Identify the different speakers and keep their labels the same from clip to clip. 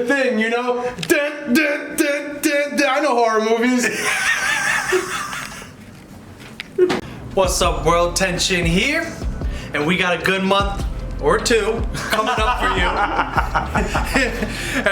Speaker 1: the thing, you know? Dun, dun, dun, dun, dun. I know horror movies.
Speaker 2: What's up, world? Tension here, and we got a good month or two coming up for you.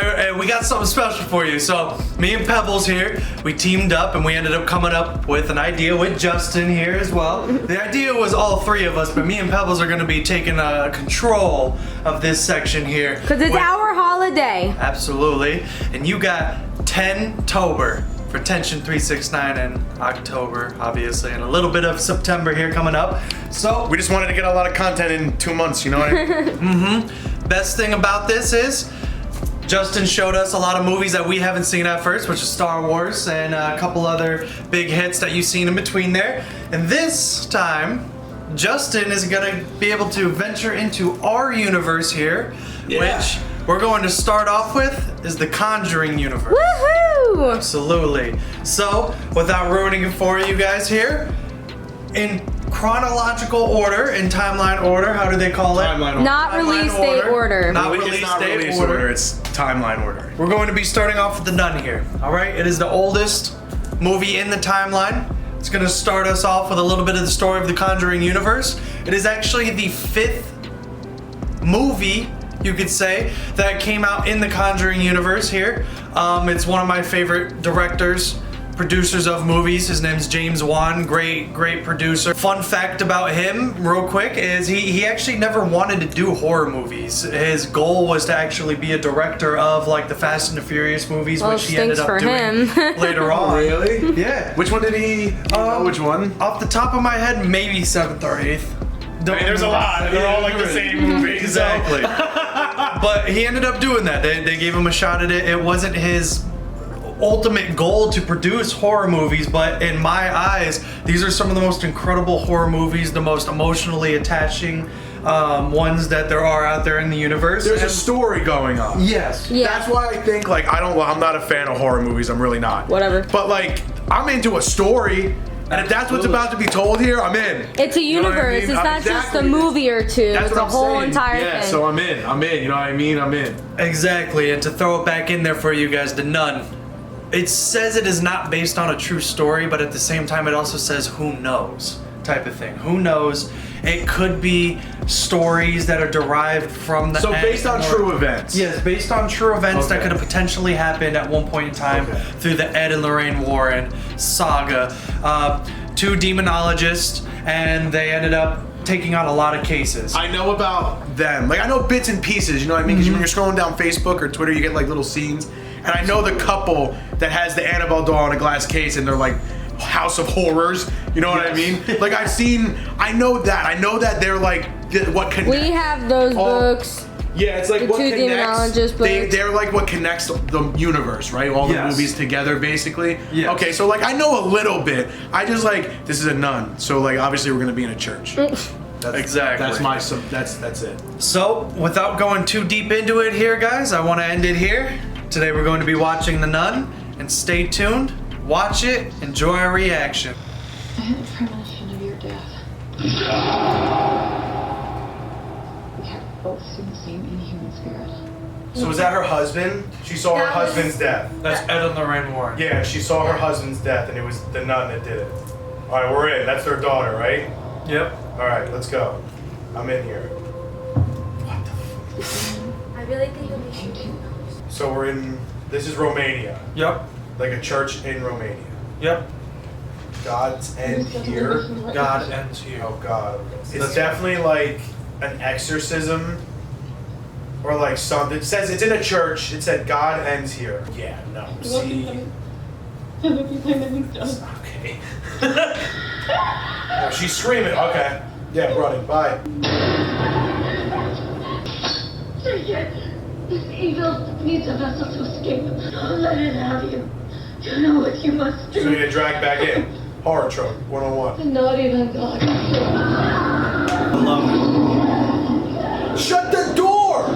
Speaker 2: and we got something special for you. So me and Pebbles here, we teamed up and we ended up coming up with an idea with Justin here as well. The idea was all three of us, but me and Pebbles are going to be taking control of this section here.
Speaker 3: Because it's our holiday.
Speaker 2: Absolutely. And you got Ten-Tober for Tension 369 in October, obviously, and a little bit of September here coming up. So
Speaker 1: We just wanted to get a lot of content in 2 months, you know what I mean?
Speaker 2: Best thing about this is Justin showed us a lot of movies that we haven't seen at first, which is Star Wars and a couple other big hits that you've seen in between there. And this time, Justin is gonna be able to venture into our universe here, which we're going to start off with is the Conjuring Universe.
Speaker 3: Woohoo!
Speaker 2: Absolutely. So, without ruining it for you guys here, in chronological order, in timeline order, how do they call it?
Speaker 1: Timeline order.
Speaker 3: Not release date order.
Speaker 2: Not
Speaker 1: It's
Speaker 2: release
Speaker 1: not
Speaker 2: date
Speaker 1: release
Speaker 2: order.
Speaker 1: order, it's timeline order.
Speaker 2: We're going to be starting off with The Nun here, all right? It is the oldest movie in the timeline. It's going to start us off with a little bit of the story of the Conjuring Universe. It is actually the 5th movie, you could say, that came out in the Conjuring Universe here. It's one of my favorite directors, producers of movies. His name's James Wan, great producer. Fun fact about him, real quick, is he actually never wanted to do horror movies. His goal was to actually be a director of like the Fast and the Furious movies,
Speaker 3: Well,
Speaker 2: which he ended up
Speaker 3: stinks for
Speaker 2: doing
Speaker 3: him.
Speaker 2: later on.
Speaker 1: Really?
Speaker 2: Yeah.
Speaker 1: Which one did he? Which one?
Speaker 2: Off the top of my head, maybe 7th or 8th.
Speaker 1: I mean, there's a lot. They're all like the same movie.
Speaker 2: Exactly. But he ended up doing that. They gave him a shot at it. It wasn't his ultimate goal to produce horror movies, but in my eyes, these are some of the most incredible horror movies, the most emotionally attaching ones that there are out there in the universe.
Speaker 1: There's a story going on.
Speaker 2: Yes.
Speaker 3: Yeah.
Speaker 1: That's why I think like I'm not a fan of horror movies. I'm really not.
Speaker 3: Whatever.
Speaker 1: But like I'm into a story, and if that's what's about to be told here, I'm in.
Speaker 3: It's a
Speaker 1: You know what I
Speaker 3: universe.
Speaker 1: mean?
Speaker 3: It's not just
Speaker 1: Exactly.
Speaker 3: a movie or two.
Speaker 1: That's
Speaker 3: It's
Speaker 1: what
Speaker 3: a
Speaker 1: I'm
Speaker 3: whole
Speaker 1: saying.
Speaker 3: entire
Speaker 1: Yeah,
Speaker 3: thing.
Speaker 1: so I'm in. You know what I mean? I'm in.
Speaker 2: Exactly. And to throw it back in there for you guys, The Nun. It says it is not based on a true story, but at the same time, it also says who knows type of thing. Who knows? It could be stories that are derived from the
Speaker 1: So based on true events.
Speaker 2: Yes, based on true events that
Speaker 1: Okay.
Speaker 2: could have potentially happened at one point in time through the Ed and Lorraine Warren saga. 2 demonologists, and they ended up taking on a lot of cases.
Speaker 1: I know about them. Like I know bits and pieces, you know what I mean? Because when you're scrolling down Facebook or Twitter, you get like little scenes. And I know the couple that has the Annabelle doll in a glass case and they're like House of Horrors. You know what I mean? Like I know that they're like what connects.
Speaker 3: We have those books.
Speaker 1: Yeah, it's like
Speaker 3: The
Speaker 1: what
Speaker 3: 2
Speaker 1: connects.
Speaker 3: demonologist books.
Speaker 1: They're like what connects the universe, right? All the
Speaker 2: Yes.
Speaker 1: movies together, basically.
Speaker 2: Yes.
Speaker 1: Okay, so like I know a little bit. I just like this is a nun, so like obviously we're gonna be in a church.
Speaker 2: Exactly.
Speaker 1: That's it.
Speaker 2: So, without going too deep into it here, guys, I want to end it here. Today we're going to be watching The Nun, and stay tuned, watch it, enjoy our reaction.
Speaker 4: I had a premonition of your death. We have both seen the same inhuman spirit.
Speaker 1: So was that her husband? She saw her
Speaker 4: That was-
Speaker 1: husband's death.
Speaker 2: That's Ed and Lorraine Warren.
Speaker 1: Yeah, she saw her husband's death, and it was the nun that did it. All right, we're in. That's their daughter, right?
Speaker 2: Yep.
Speaker 1: All right, let's go. I'm in here.
Speaker 5: I really think it'll be
Speaker 1: So we're in. This is Romania,
Speaker 2: Yep.
Speaker 1: like a church in Romania.
Speaker 2: Yep.
Speaker 1: God's end here.
Speaker 2: God ends here.
Speaker 1: Oh God. It's
Speaker 2: That's-
Speaker 1: definitely like an exorcism or like something. It says it's in a church. It said God ends here. Yeah, no. See. Okay. Oh, she's screaming. Okay. Yeah, running. Bye.
Speaker 4: This evil needs a vessel to escape. Don't let it have you. You know what you must
Speaker 1: So
Speaker 4: do.
Speaker 1: we get dragged back in. Horror trope 101.
Speaker 4: Not even God.
Speaker 2: I love it.
Speaker 1: Shut the door!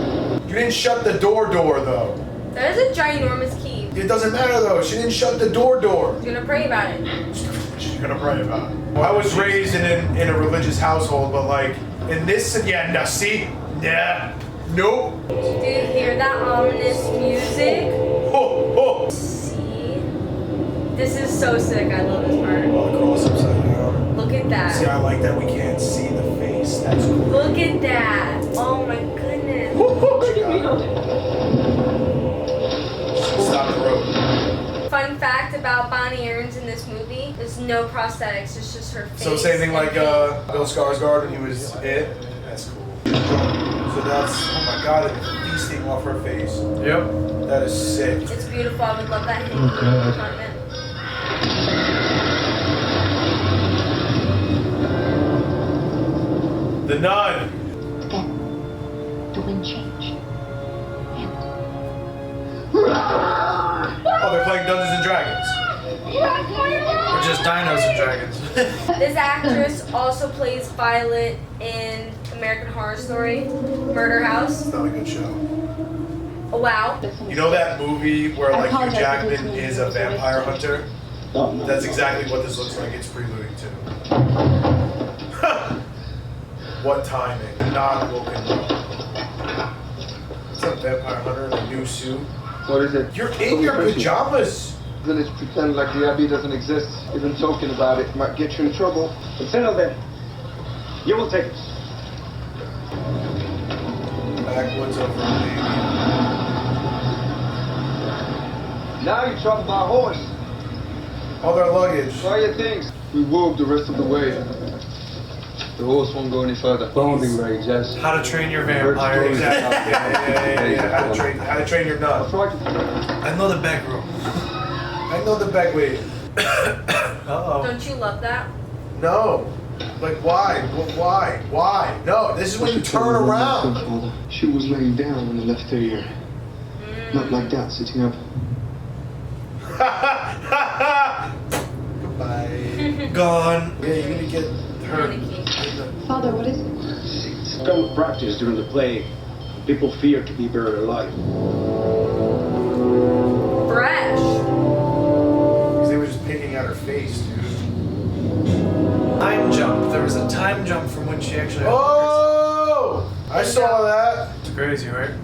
Speaker 1: You didn't shut the door though.
Speaker 5: That is a ginormous key.
Speaker 1: It doesn't matter though. She didn't shut the door.
Speaker 5: I'm gonna pray about it.
Speaker 1: She's gonna pray about it. Well, I was raised in a religious household, but like in this, yeah, no, see, yeah, Nope.
Speaker 5: Do you hear that ominous music?
Speaker 1: Oh, oh.
Speaker 5: See? This is so sick. I love this part.
Speaker 1: Oh, the cross upside down.
Speaker 5: Look at
Speaker 1: See,
Speaker 5: that.
Speaker 1: I like that we can't see the face. That's cool.
Speaker 5: Look at that. Oh my goodness.
Speaker 1: Stop the road.
Speaker 5: Fun fact about Bonnie Aaron's in this movie: there's no prosthetics. It's just her face.
Speaker 1: So same thing like Bill Skarsgård when he was it. That's cool. So that's, oh my god, it's feasting off her face.
Speaker 2: Yep.
Speaker 1: That is sick.
Speaker 5: It's beautiful. I would love that hanging in the apartment.
Speaker 1: The Nun.
Speaker 4: Then the wind changed.
Speaker 1: Oh, they're playing Dungeons and Dragons.
Speaker 2: Or just dinos and dragons.
Speaker 5: This actress also plays Violet in American Horror Story, Murder House.
Speaker 1: It's not a good show.
Speaker 5: Oh, wow.
Speaker 1: You know that movie where like Hugh Jackman is a vampire hunter? That's exactly what this looks like. It's preluding to. What timing? Not woken up. It's a vampire hunter in a new suit.
Speaker 6: What is it?
Speaker 1: You're in your pajamas.
Speaker 6: Then it's pretend like the Abbey doesn't exist. Even talking about it might get you in trouble. Consider then. You will take it.
Speaker 1: Backwoods over Romania.
Speaker 6: Now you travel by horse.
Speaker 1: All their luggage.
Speaker 6: Try your things. We walk the rest of the way. The horse won't go any further. Bonding rage, yes.
Speaker 2: How to Train Your Vampire.
Speaker 1: Exactly. Yeah. How to train your
Speaker 6: I'll
Speaker 1: nun.
Speaker 6: try to.
Speaker 2: I know the back room.
Speaker 1: I know the back way.
Speaker 2: Uh-oh.
Speaker 5: Don't you love that?
Speaker 1: No. Like why? Why? No. This is when you turn around.
Speaker 6: She was laying down when I left her here. Not like that, sitting up.
Speaker 1: Goodbye.
Speaker 2: Gone.
Speaker 1: Yeah, you need to get her.
Speaker 4: Father, what is it?
Speaker 7: It's common practice during the plague. People fear to be buried alive.
Speaker 5: Fresh.
Speaker 1: Because they were just picking at her face, dude.
Speaker 2: Time jump. There was a time jump from when she actually.
Speaker 1: Oh! I saw that.
Speaker 2: It's crazy, right?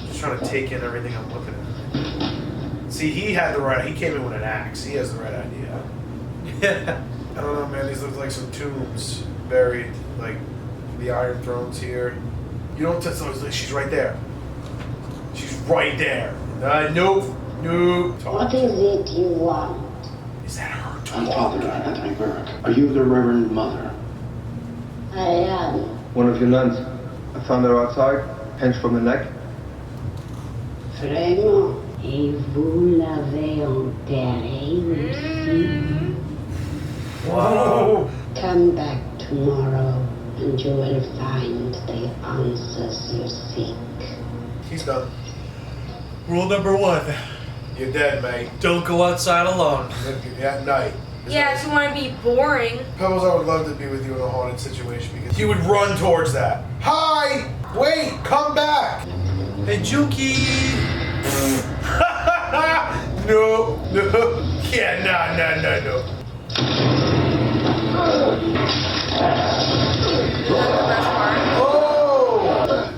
Speaker 2: Just trying to take in everything I'm looking at.
Speaker 1: See, he came in with an axe. He has the right idea.
Speaker 2: Yeah.
Speaker 1: I don't know, man. These look like some tombs buried, like the Iron Throne's here. You don't touch those. She's right there. She's right there. Nope.
Speaker 4: What is it you want?
Speaker 1: Is that her
Speaker 7: I'm
Speaker 1: talking?
Speaker 7: Father Anthony Burke. Are you the Reverend Mother?
Speaker 4: I am.
Speaker 6: One of your nuns. I found her outside, hanged from the neck.
Speaker 4: Vraiment. Et vous l'avez enterré aussi.
Speaker 1: Whoa.
Speaker 4: Come back tomorrow and you will find the answers you seek.
Speaker 1: He's done.
Speaker 2: Rule number 1.
Speaker 1: You're dead, mate.
Speaker 2: Don't go outside alone.
Speaker 1: At night.
Speaker 5: Yeah, if you want to be boring.
Speaker 1: Pebbles, I would love to be with you in a haunted situation because he would run towards that. Hi! Wait! Come back!
Speaker 2: Hey, Juki!
Speaker 1: No. Yeah, no.
Speaker 5: That's the best part.
Speaker 1: Oh!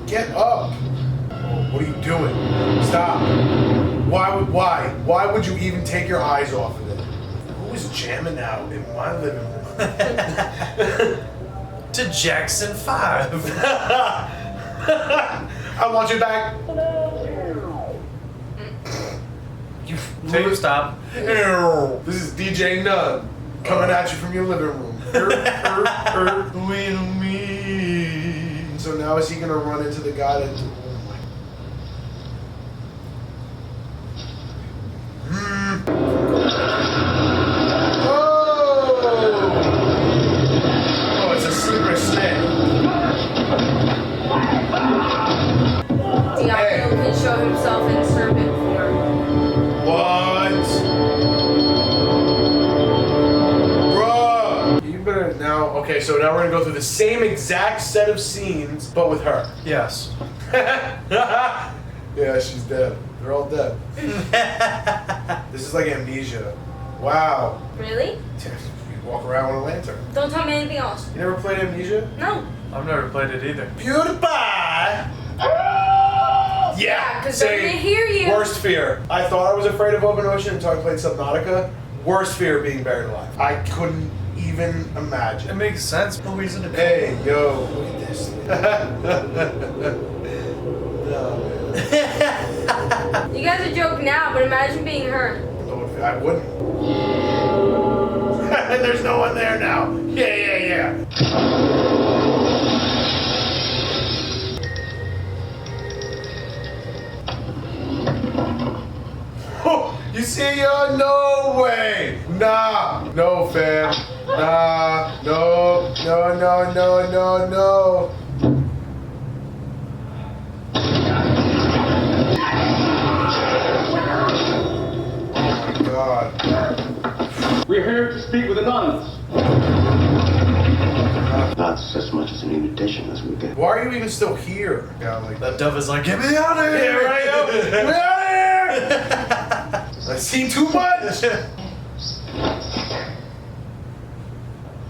Speaker 1: Get up! What are you doing? Stop! Why would you even take your eyes off of it? Who is jamming out in my living room?
Speaker 2: To Jackson 5.
Speaker 1: I want you back.
Speaker 2: You stop.
Speaker 1: This is DJ Nun coming at you from your living room. So now is he gonna run into the guy that? Oh, it's a slippery snake.
Speaker 5: Diablo can show himself in serpent form.
Speaker 1: What? Bruh! You better now. Okay, so now we're gonna go through the same exact set of scenes, but with her.
Speaker 2: Yes.
Speaker 1: Yeah, she's dead. They're all dead. This is like amnesia. Wow.
Speaker 5: Really?
Speaker 1: You walk around with a lantern.
Speaker 5: Don't tell me anything else.
Speaker 1: You never played amnesia?
Speaker 5: No.
Speaker 2: I've never played it either.
Speaker 1: Beautiful! Yeah,
Speaker 5: 'cause they're
Speaker 1: same.
Speaker 5: gonna hear you.
Speaker 1: Worst fear. I thought I was afraid of open ocean until I played Subnautica. Worst fear of being buried alive. I couldn't even
Speaker 2: It
Speaker 1: imagine.
Speaker 2: makes sense. No reason to come.
Speaker 1: Hey, yo, look at this. No, man.
Speaker 5: You guys are joking now, but imagine being her.
Speaker 1: I wouldn't. There's no one there now. Yeah. Oh, you see, no way. Nah, no, fam. Nah, no. God.
Speaker 7: We're here to speak with the nuns.
Speaker 8: That's as much as an invitation as we get.
Speaker 1: Why are you even still here? Yeah, like
Speaker 2: That dove is like, get me out of
Speaker 1: yeah,
Speaker 2: here!
Speaker 1: right. Yo, get me out of here! I've seen too much.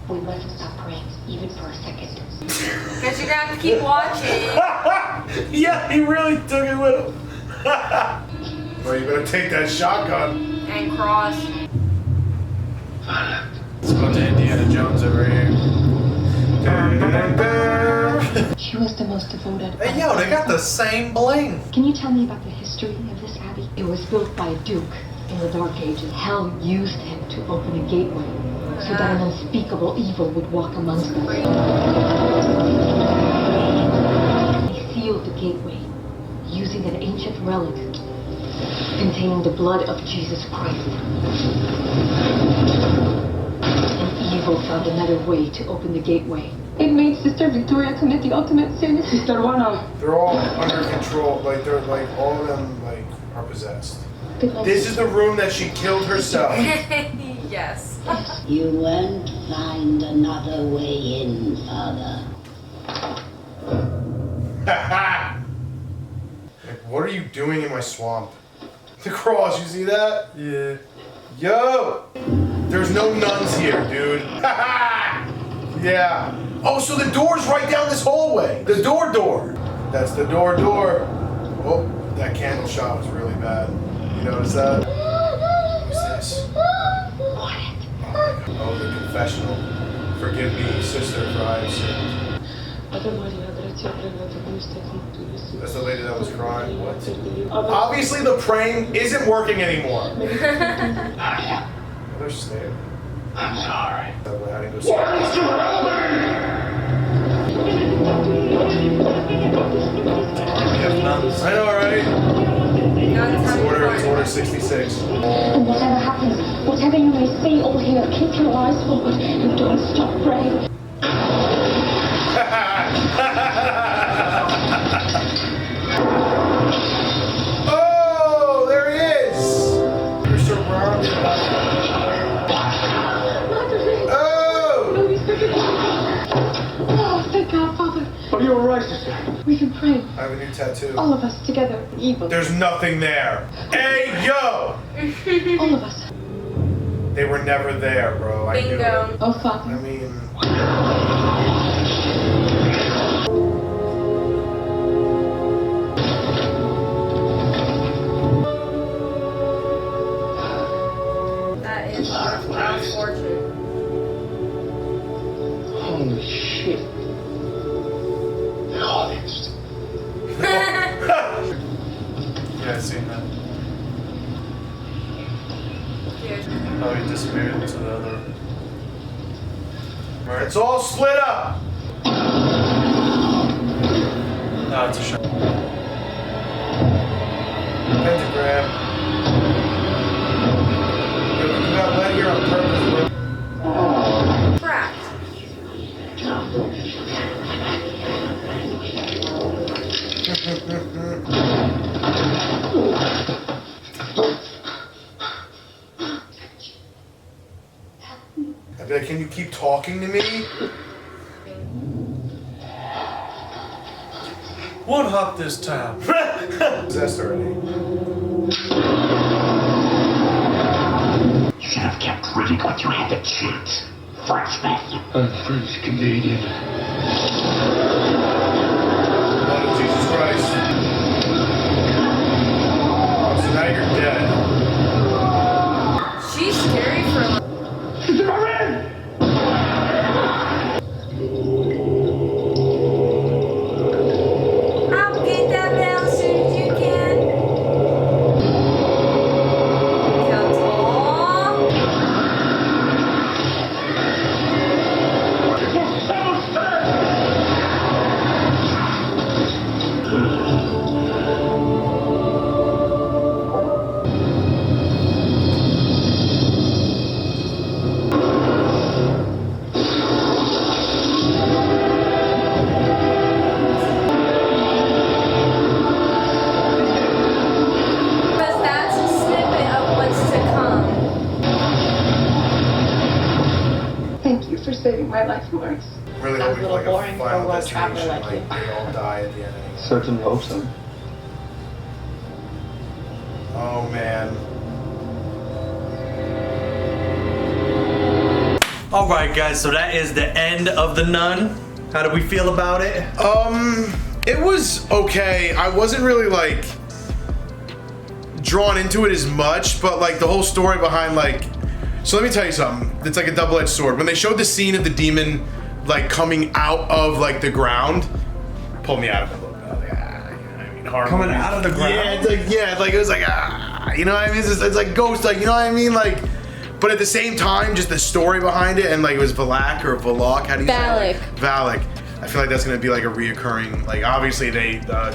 Speaker 4: We mustn't stop praying, even for a second.
Speaker 5: Guess you're gonna have to keep watching.
Speaker 1: Yeah, he really took it with him. Well, you better take that shotgun.
Speaker 5: And cross.
Speaker 1: Let's go to Indiana Jones over here.
Speaker 4: She was the most devoted.
Speaker 2: Hey, yo, they got the same bling.
Speaker 4: Can you tell me about the history of this abbey? It was built by a duke in the Dark Ages. Hell used him to open a gateway so that an unspeakable evil would walk amongst us. He sealed the gateway using an ancient relic containing the blood of Jesus Christ. And evil found another way to open the gateway. It made Sister Victoria commit the ultimate sin. Sister Juana.
Speaker 1: They're all under control. Like they're like all of them like are possessed. This is the room that she killed herself.
Speaker 5: Yes.
Speaker 9: You won't find another way in, Father.
Speaker 1: Like, what are you doing in my swamp? The cross, you see that?
Speaker 2: Yeah.
Speaker 1: Yo! There's no nuns here, dude. Yeah. Oh, so the door's right down this hallway. The door. That's the door. Oh, that candle shot was really bad. You notice that? What's this? Oh, the confessional. Forgive me, sister, for I have sinned. That's the lady that was crying. What? Obviously, the praying isn't working anymore. Another snare.
Speaker 8: I'm sorry.
Speaker 1: That way I didn't go
Speaker 2: We have nuns.
Speaker 1: I know, right?
Speaker 5: Nuns
Speaker 1: It's
Speaker 5: having
Speaker 1: order
Speaker 5: fun.
Speaker 1: 66.
Speaker 4: And whatever happens, whatever you may see or hear, keep your eyes forward and don't stop praying.
Speaker 1: Oh, there he is! You're surrounded by... Oh!
Speaker 4: Oh, thank God, Father.
Speaker 7: Are you alright, sister?
Speaker 4: We can pray,
Speaker 1: I have a new tattoo.
Speaker 4: all of us together, evil.
Speaker 1: There's nothing there. Hey, yo!
Speaker 4: All of us.
Speaker 1: They were never there, bro. I knew
Speaker 5: Bingo.
Speaker 1: it.
Speaker 4: Oh,
Speaker 1: I
Speaker 4: Father.
Speaker 1: mean...
Speaker 5: That is unfortunate.
Speaker 7: Holy shit.
Speaker 8: The holiest.
Speaker 2: Yeah, I've seen that. Oh, he disappeared into the other. Right.
Speaker 1: It's all split up!
Speaker 2: No, it's a shot.
Speaker 1: Pentagram. Yo, you got led here on purpose, bro.
Speaker 5: Crap.
Speaker 1: I'd be like, can you keep talking to me?
Speaker 2: One hop this time.
Speaker 1: Possessed already.
Speaker 8: You should have kept reading what you had the chance. Frenchman.
Speaker 7: I'm French Canadian.
Speaker 1: Blood of Jesus Christ. Yeah.
Speaker 5: She's scary for a I'll get that bell as soon as you can. Count tall. Because that's a snippet of what's to come.
Speaker 4: Thank you for saving my life, Lawrence.
Speaker 1: Really
Speaker 9: Sounds
Speaker 1: hoping
Speaker 9: a little
Speaker 1: like
Speaker 9: boring
Speaker 1: a
Speaker 9: for a
Speaker 1: final
Speaker 9: world traveler
Speaker 1: destination,
Speaker 9: like you.
Speaker 1: they all die at the end.
Speaker 6: Certainly hope so.
Speaker 1: Oh man.
Speaker 2: All right, guys. So that is the end of The Nun. How do we feel about it?
Speaker 1: It was okay. I wasn't really like drawn into it as much, but like the whole story behind like. So let me tell you something. It's like a double-edged sword. When they showed the scene of the demon like coming out of like the ground, pulled me out of it a little bit. I was like, you know what I mean? Horror
Speaker 2: Coming
Speaker 1: movies.
Speaker 2: out of the ground?
Speaker 1: Yeah, it was like you know what I mean? It's like ghost, like you know what I mean, like. But at the same time, just the story behind it, and like it was Valak or Valak, how do you say it? Valak. I feel like that's gonna be like a reoccurring, like obviously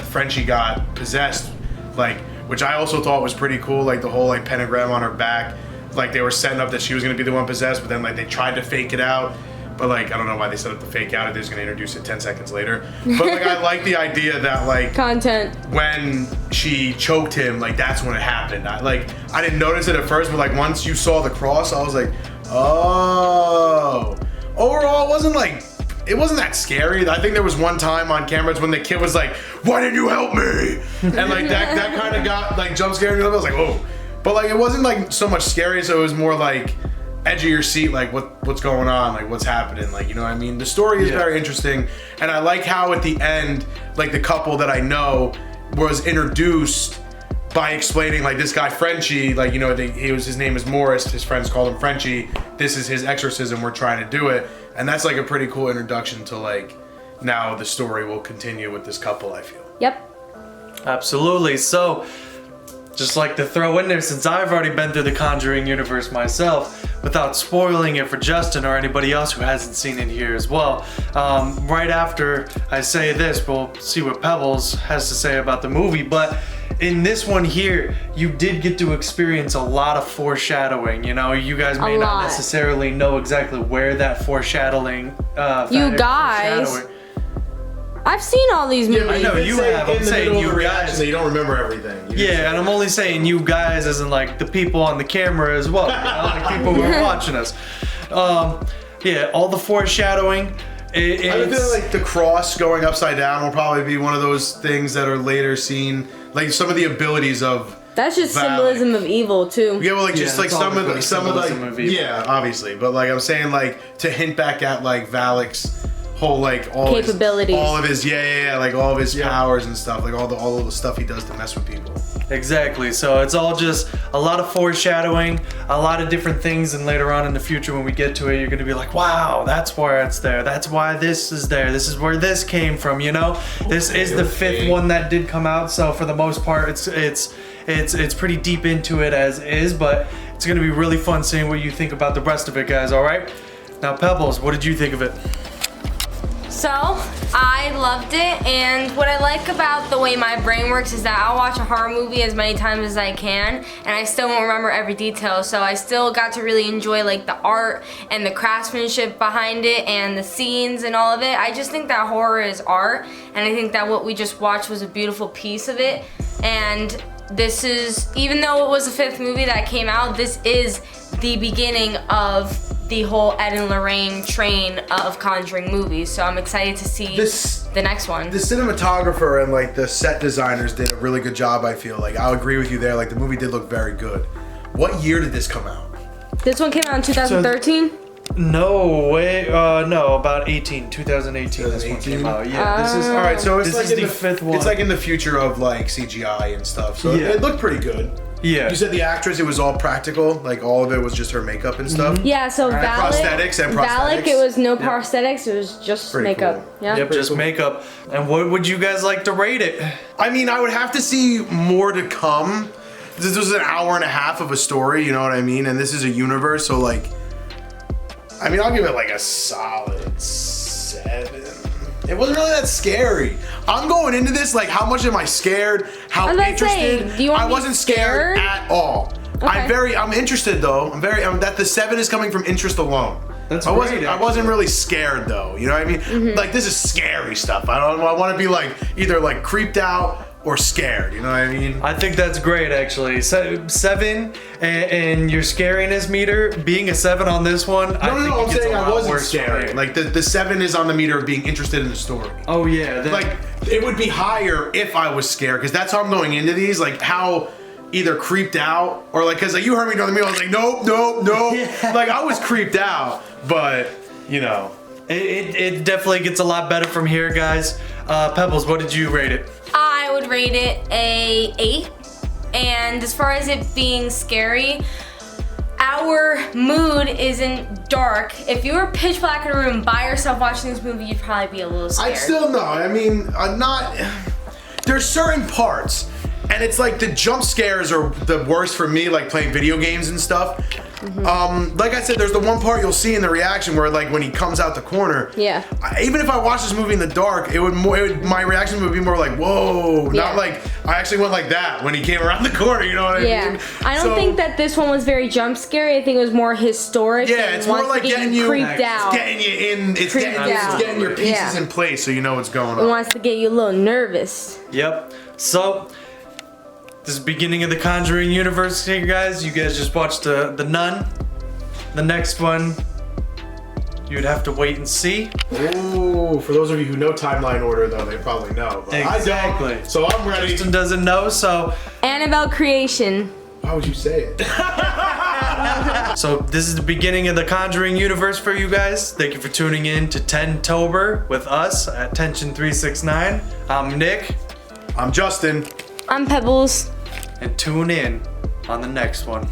Speaker 1: Frenchie got possessed, like, which I also thought was pretty cool, like the whole like pentagram on her back, like they were setting up that she was gonna be the one possessed, but then like they tried to fake it out, but like I don't know why they set up the fake out if they're just gonna introduce it 10 seconds later. But like I like the idea that like
Speaker 3: Content.
Speaker 1: when she choked him, like that's when it happened. I didn't notice it at first, but like once you saw the cross, I was like, oh. Overall, it wasn't that scary. I think there was one time on cameras when the kid was like, why didn't you help me? And like that kind of got like jump scared me. I was like, oh. But like it wasn't like so much scary, so it was more like edge of your seat, like what's going on, like what's happening, like you know what I mean. The story is very interesting, and I like how at the end, like the couple that I know was introduced by explaining like this guy Frenchie, like you know his name is Morris, his friends called him Frenchie. This is his exorcism. We're trying to do it, and that's like a pretty cool introduction to like now the story will continue with this couple. I feel.
Speaker 3: Yep.
Speaker 2: Absolutely. So, just like to throw in there, since I've already been through the Conjuring Universe myself, without spoiling it for Justin or anybody else who hasn't seen it here as well, right after I say this, we'll see what Pebbles has to say about the movie, but in this one here, you did get to experience a lot of foreshadowing. You know, you guys may not necessarily know exactly where that foreshadowing.
Speaker 3: You guys. I've seen all these movies.
Speaker 2: Yeah, I know you have. I'm saying you guys.
Speaker 1: You don't remember everything.
Speaker 2: Yeah, and I'm only saying you guys as in like the people on the camera as well. You know, like people who are watching us. Yeah, all the foreshadowing.
Speaker 1: I feel like the cross going upside down will probably be one of those things that are later seen. Like some of the abilities of.
Speaker 3: That's just symbolism of evil too.
Speaker 1: Yeah, well, like just like some of like
Speaker 2: yeah,
Speaker 1: obviously, but like I'm saying like to hint back at like Valak's whole like all
Speaker 3: capabilities,
Speaker 1: all of his like all of his powers and stuff, like all of the stuff he does to mess with people.
Speaker 2: Exactly. So it's all just a lot of foreshadowing, a lot of different things, and later on in the future when we get to it, you're gonna be like, wow, that's why it's there. That's why this is there. This is where this came from. You know, this is the fifth one that did come out. So for the most part, it's pretty deep into it as is, but it's gonna be really fun seeing what you think about the rest of it, guys. All right. Now, Pebbles, what did you think of it?
Speaker 5: So, I loved it, and what I like about the way my brain works is that I'll watch a horror movie as many times as I can, and I still won't remember every detail, so I still got to really enjoy like the art and the craftsmanship behind it and the scenes and all of it. I just think that horror is art, and I think that what we just watched was a beautiful piece of it, and this is, even though it was the fifth movie that came out, this is the beginning of the whole Ed and Lorraine train of Conjuring movies, so I'm excited to see the next one.
Speaker 1: The cinematographer and like the set designers did a really good job, I feel. Like I'll agree with you there, like the movie did look very good. What year did this come out?
Speaker 3: This one came out in 2013?
Speaker 2: No way, no, about 2018 this one came out. Yeah, this is
Speaker 1: alright, so it's
Speaker 2: this
Speaker 1: like
Speaker 2: is
Speaker 1: in
Speaker 2: the fifth one.
Speaker 1: It's like in the future of like CGI and stuff, so it looked pretty good.
Speaker 2: Yeah.
Speaker 1: You said the actress, it was all practical, like all of it was just her makeup and stuff.
Speaker 3: Yeah, so Valak,
Speaker 1: Prosthetics and prosthetics.
Speaker 3: Valak, it was no prosthetics, it was just
Speaker 1: Pretty
Speaker 3: makeup.
Speaker 1: cool.
Speaker 3: Yeah.
Speaker 2: Yep, just makeup. And what would you guys like to rate it?
Speaker 1: I mean, I would have to see more to come. This was an hour and a half of a story, you know what I mean? And this is a universe, so like, I mean, I'll give it like a solid 7. It wasn't really that scary. I'm going into this like, how much am I scared? How interested?
Speaker 3: Do you want
Speaker 1: I
Speaker 3: to be
Speaker 1: wasn't scared at all.
Speaker 3: Okay.
Speaker 1: I'm interested though. That the 7 is coming from interest alone.
Speaker 2: That's
Speaker 1: I
Speaker 2: great,
Speaker 1: wasn't really scared though. You know what I mean?
Speaker 3: Mm-hmm.
Speaker 1: Like, this is scary stuff. I want to be like either like creeped out or scared. You know what I mean?
Speaker 2: I think that's great, actually. 7 and your scariness meter being a 7 on this one.
Speaker 1: No,
Speaker 2: it
Speaker 1: I'm
Speaker 2: gets
Speaker 1: saying
Speaker 2: a
Speaker 1: I
Speaker 2: lot
Speaker 1: wasn't
Speaker 2: worse for
Speaker 1: scared.
Speaker 2: me.
Speaker 1: Like the 7 is on the meter of being interested in the story.
Speaker 2: Oh yeah,
Speaker 1: Like, it would be higher if I was scared, because that's how I'm going into these. Like, how either creeped out or like, because like, you heard me during the meal, I was like, nope.
Speaker 2: Yeah.
Speaker 1: Like, I was creeped out, but you know.
Speaker 2: it definitely gets a lot better from here, guys. Pebbles, what did you rate it?
Speaker 5: I would rate it a 8. And as far as it being scary, our mood isn't dark. If you were pitch black in a room by yourself watching this movie, you'd probably be a little scared.
Speaker 1: I'd still know. I mean, there's certain parts, and it's like the jump scares are the worst for me, like playing video games and stuff. Like I said, there's the one part you'll see in the reaction where, like, when he comes out the corner.
Speaker 3: Yeah.
Speaker 1: Even if I watched this movie in the dark, my reaction would be more like, whoa,
Speaker 3: Yeah.
Speaker 1: not like I actually went like that when he came around the corner. You know what I mean?
Speaker 3: I don't think that this one was very jump scary. I think it was more historic.
Speaker 1: Yeah,
Speaker 3: and
Speaker 1: it's more
Speaker 3: wants to
Speaker 1: like
Speaker 3: get
Speaker 1: getting you
Speaker 3: creeped out.
Speaker 1: It's getting you in. It's
Speaker 3: Creeped out.
Speaker 1: getting your pieces
Speaker 3: Yeah.
Speaker 1: in place so you know what's going
Speaker 3: It
Speaker 1: on.
Speaker 3: wants to get you a little nervous.
Speaker 2: Yep. So, this is the beginning of the Conjuring Universe here, guys. You guys just watched the Nun. The next one, you'd have to wait and see.
Speaker 1: Ooh, for those of you who know timeline order, though, they probably know. But
Speaker 2: Exactly.
Speaker 1: I don't, so I'm ready.
Speaker 2: Justin doesn't know, so
Speaker 3: Annabelle Creation.
Speaker 1: Why would you say it?
Speaker 2: So this is the beginning of the Conjuring Universe for you guys. Thank you for tuning in to Ten-Tober with us at Tension 369. I'm Nick.
Speaker 1: I'm Justin.
Speaker 3: I'm Pebbles.
Speaker 2: And tune in on the next one.